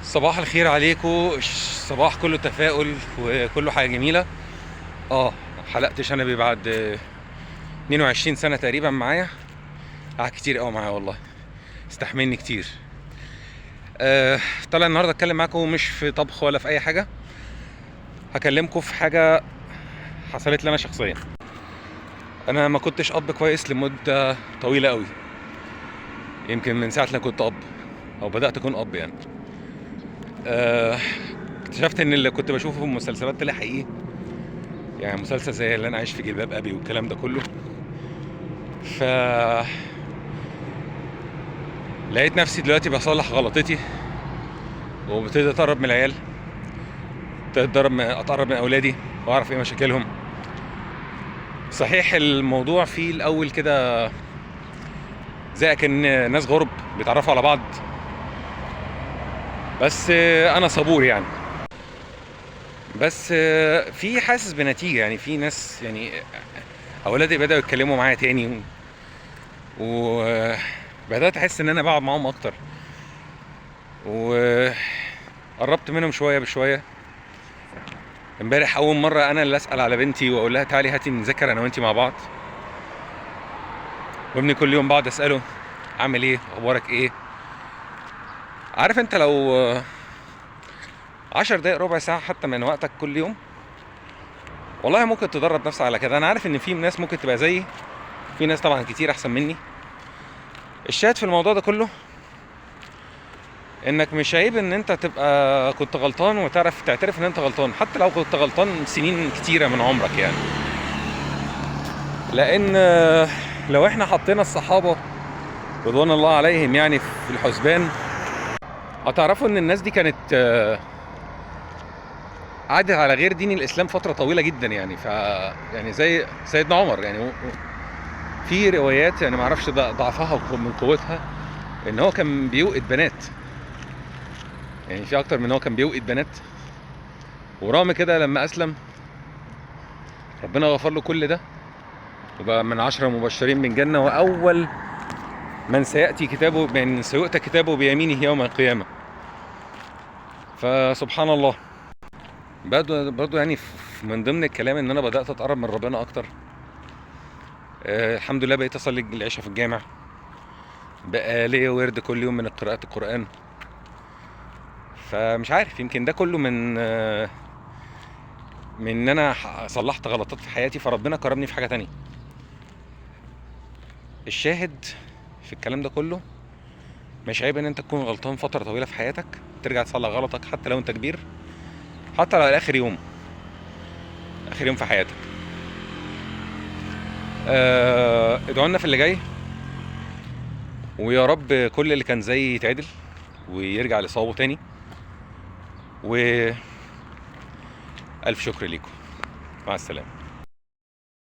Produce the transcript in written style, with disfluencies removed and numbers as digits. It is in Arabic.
صباح الخير عليكم. صباح كله تفاؤل وكله حاجة جميلة. اه حلقت شنبي بعد 22 سنة تقريبا معايا. قعد كتير قوي معايا والله، استحملني كتير. طالع النهارده اتكلم معاكم مش في طبخ ولا في اي حاجة. هكلمكم في حاجة حصلت لي انا شخصيا. انا ما كنتش اب كويس لمدة طويلة قوي، يمكن من ساعة ما كنت اب او بدأت اكون اب يعني. آه، اكتشفت ان اللي كنت بشوفه في المسلسلات طلع حقيقي، يعني مسلسل زي اللي انا عايش في جلباب ابي والكلام ده كله. ف لقيت نفسي دلوقتي بصلح غلطتي، وببتدي اتقرب من العيال، اتقرب من اولادي واعرف ايه مشاكلهم. صحيح الموضوع فيه الاول كده زي كأن ناس غرب بيتعرفوا على بعض، بس انا صبور يعني. بس في حاسس بنتيجة، يعني في ناس، يعني اولادي بدأوا يتكلموا معايا تاني، وبدأت احس ان انا بقعد معاهم اكتر، وقربت منهم شوية بشوية. امبارح اول مره انا اللي اسال على بنتي واقول لها تعالي هاتي نذاكر انا وانتي مع بعض، وابني كل يوم بقعد اساله عامل ايه، اخبارك ايه. عارف انت لو 10 دقايق ربع ساعه حتى من وقتك كل يوم، والله ممكن تدرب نفسك على كده. انا عارف ان في ناس ممكن تبقى زيي، في ناس طبعا كتير احسن مني. الشاهد في الموضوع ده كله انك مش عيب ان انت تبقى كنت غلطان وتعرف تعترف ان انت غلطان، حتى لو كنت غلطان سنين كتيره من عمرك يعني. لان لو احنا حطينا الصحابه رضوان الله عليهم يعني في الحسبان، هتعرفوا ان الناس دي كانت عادت على غير دين الاسلام فتره طويله جدا يعني. يعني زي سيدنا عمر يعني، في روايات يعني ما اعرفش ضعفها من قوتها، ان هو كان بيوقد بنات، يعني في اكتر من هو كان بيوقد بنات. ورغم كده لما اسلم ربنا غفر له كل ده، وبقى من 10 مبشرين بالجنه، واول من سياتي كتابه، من سيؤتى كتابه بيمينه يوم القيامه. فسبحان الله. برضو يعني من ضمن الكلام ان انا بدات اتقرب من ربنا اكتر. الحمد لله بقيت اصلي العشاء في الجامع، بقى ليا ورد كل يوم من قراءة القرآن. فمش عارف، يمكن ده كله من ان انا صلحت غلطات في حياتي، فربنا كرمني في حاجة تانية. الشاهد في الكلام ده كله، مش عيب ان انت تكون غلطان فترة طويلة في حياتك، ترجع تصلح غلطك حتى لو انت كبير، حتى لو اخر يوم، اخر يوم في حياتك. ادعوا لنا في اللي جاي، ويا رب كل اللي كان زي يتعدل ويرجع لصوابه تاني. والف شكر ليكم، مع السلامة.